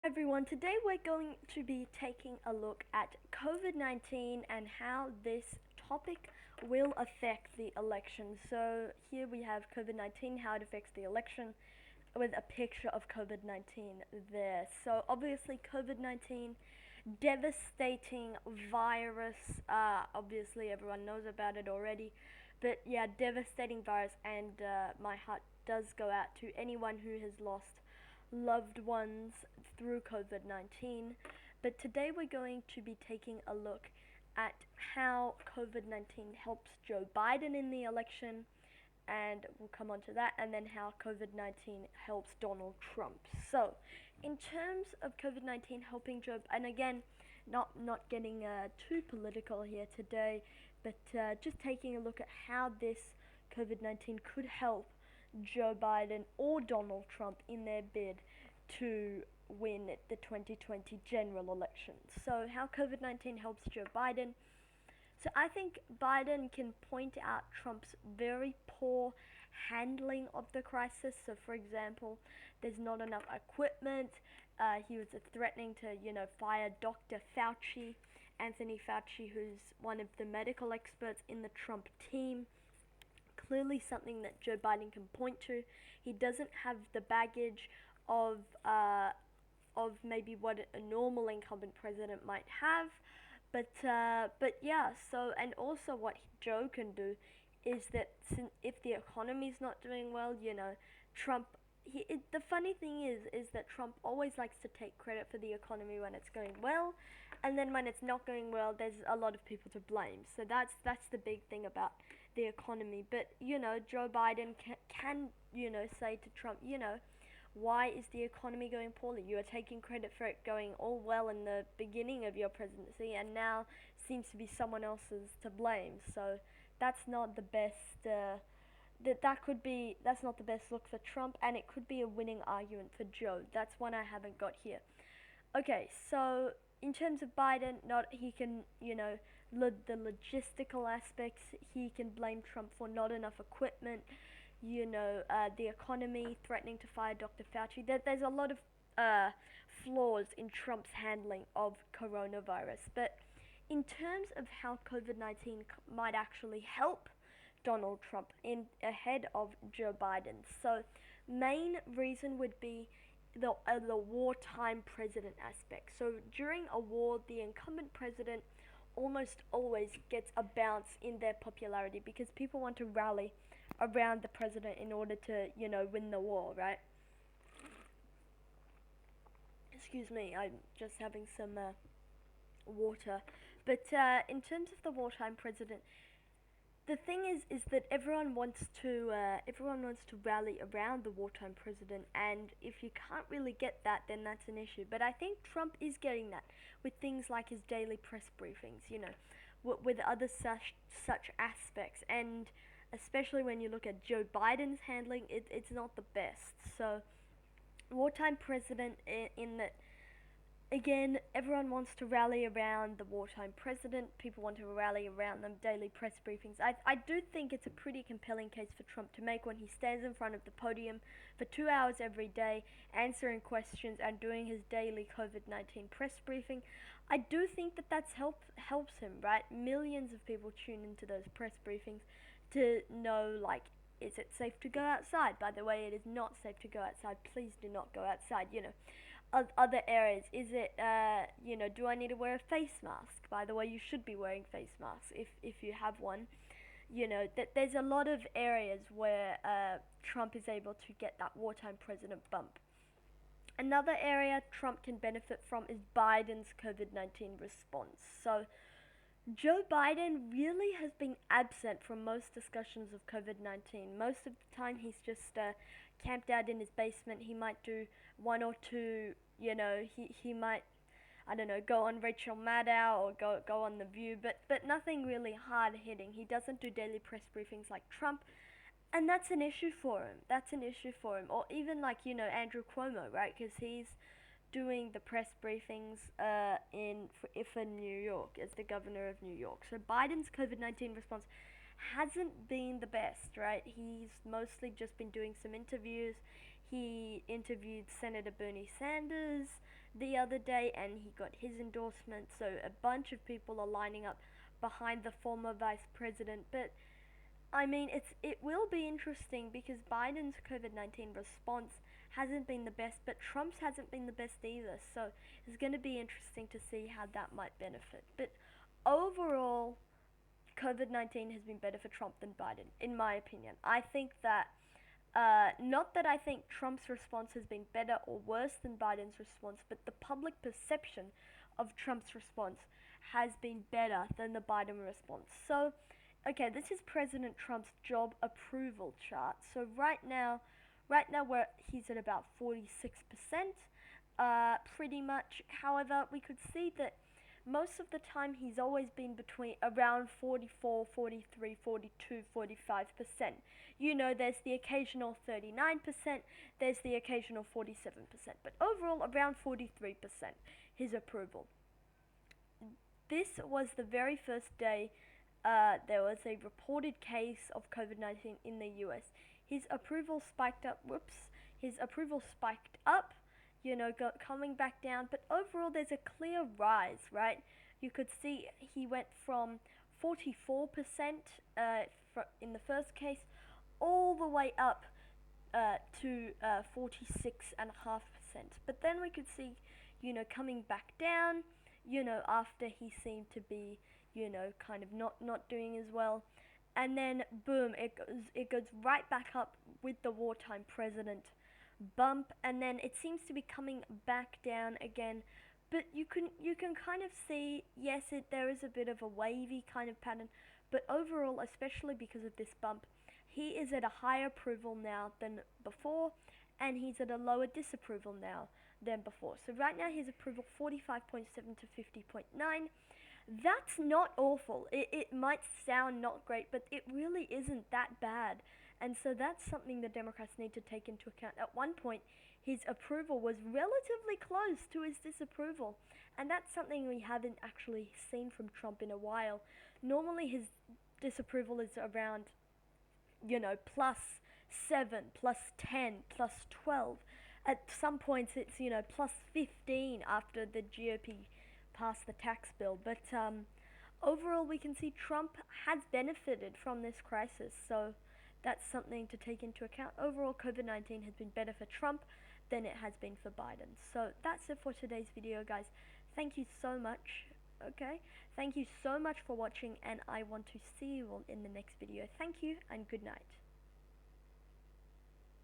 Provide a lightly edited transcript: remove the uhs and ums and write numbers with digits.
Everyone, today we're going to be taking a look at COVID-19 and how this topic will affect the election. So, here we have COVID-19, how it affects the election, with a picture of COVID-19 there. So, obviously, COVID-19, devastating virus. Obviously, everyone knows about it already. But yeah, devastating virus, and my heart does go out to anyone who has lost loved ones through COVID 19. But today we're going to be taking a look at how COVID 19 helps Joe Biden in the election, and we'll come on to that, and then how COVID 19 helps Donald Trump. So, in terms of COVID 19 helping Joe, and again, not getting too political here today, but just taking a look at how this COVID 19 could help Joe Biden or Donald Trump in their bid to win the 2020 general election. So, how COVID 19 helps Joe Biden. So, I think Biden can point out Trump's very poor handling of the crisis. So, for example, there's not enough equipment. He was threatening to, fire Dr. Fauci, Anthony Fauci, who's one of the medical experts in the Trump team. Clearly something that Joe Biden can point to. He doesn't have the baggage of maybe what a normal incumbent president might have, but yeah. So, and also what Joe can do is that if the economy's not doing well, Trump. The funny thing is that Trump always likes to take credit for the economy when it's going well, and then when it's not going well, there's a lot of people to blame. So that's the big thing about the economy. But Joe Biden can say to Trump, why is the economy going poorly? You are taking credit for it going all well in the beginning of your presidency, and now seems to be someone else's to blame. So that's not the best. That's not the best look for Trump, and it could be a winning argument for Joe. That's one I haven't got here. Okay, so in terms of Biden, not he can the logistical aspects. He can blame Trump for not enough equipment. The economy, threatening to fire Dr. Fauci. There's a lot of flaws in Trump's handling of coronavirus. But in terms of how COVID-19 might actually help Donald Trump in ahead of Joe Biden, so main reason would be the wartime president aspect. So during a war, the incumbent president almost always gets a bounce in their popularity because people want to rally around the president in order to, win the war, right? Excuse me, I'm just having some water. But in terms of the wartime president, the thing is that everyone wants to rally around the wartime president, and if you can't really get that, then that's an issue. But I think Trump is getting that with things like his daily press briefings, with other such aspects, and especially when you look at Joe Biden's handling, it's not the best. So wartime president in that, again, everyone wants to rally around the wartime president. People want to rally around them daily press briefings. I do think it's a pretty compelling case for Trump to make when he stands in front of the podium for 2 hours every day, answering questions and doing his daily COVID-19 press briefing. I do think that helps him, right? Millions of people tune into those press briefings to know, like, is it safe to go outside? By the way, it is not safe to go outside. Please do not go outside. Other areas. Is it, do I need to wear a face mask? By the way, you should be wearing face masks if you have one. That there's a lot of areas where Trump is able to get that wartime president bump. Another area Trump can benefit from is Biden's COVID-19 response. So, Joe Biden really has been absent from most discussions of COVID-19. Most of the time, he's just camped out in his basement. He might do one or two, he might, I don't know, go on Rachel Maddow or go on The View, but nothing really hard hitting. He doesn't do daily press briefings like Trump, and that's an issue for him. Or even like, Andrew Cuomo, right? Because he's doing the press briefings for New York as the governor of New York. So Biden's COVID-19 response hasn't been the best, right? He's mostly just been doing some interviews. He interviewed Senator Bernie Sanders the other day, and he got his endorsement, so a bunch of people are lining up behind the former vice president. But I mean, it will be interesting because Biden's COVID-19 response hasn't been the best, but Trump's hasn't been the best either. So it's going to be interesting to see how that might benefit. But overall, COVID-19 has been better for Trump than Biden, in my opinion. I think that, not that I think Trump's response has been better or worse than Biden's response, but the public perception of Trump's response has been better than the Biden response. So, okay, this is President Trump's job approval chart. So he's at about 46%, pretty much. However, we could see that most of the time he's always been between around 44, 43, 42, 45%. You know, there's the occasional 39%, there's the occasional 47%, but overall around 43% his approval. This was the very first day there was a reported case of COVID-19 in the US. His approval spiked up, coming back down, but overall there's a clear rise, right? You could see he went from 44% in the first case all the way up to 46.5%. But then we could see, coming back down, after he seemed to be, kind of not doing as well. And then boom, it goes right back up with the wartime president bump, and then it seems to be coming back down again. But you can kind of see, yes, there is a bit of a wavy kind of pattern, but overall, especially because of this bump, he is at a higher approval now than before, and he's at a lower disapproval now than before. So right now his approval 45.7 to 50.9. That's not awful. It might sound not great, but it really isn't that bad. And so that's something the Democrats need to take into account. At one point, his approval was relatively close to his disapproval. And that's something we haven't actually seen from Trump in a while. Normally his disapproval is around, plus 7, plus 10, plus 12. At some points it's, plus 15 after the GOP passed the tax bill. But overall we can see Trump has benefited from this crisis. So that's something to take into account. Overall, COVID-19 has been better for Trump than it has been for Biden. So that's it for today's video, guys. Thank you so much. Okay, thank you so much for watching, and I want to see you all in the next video. Thank you and good night.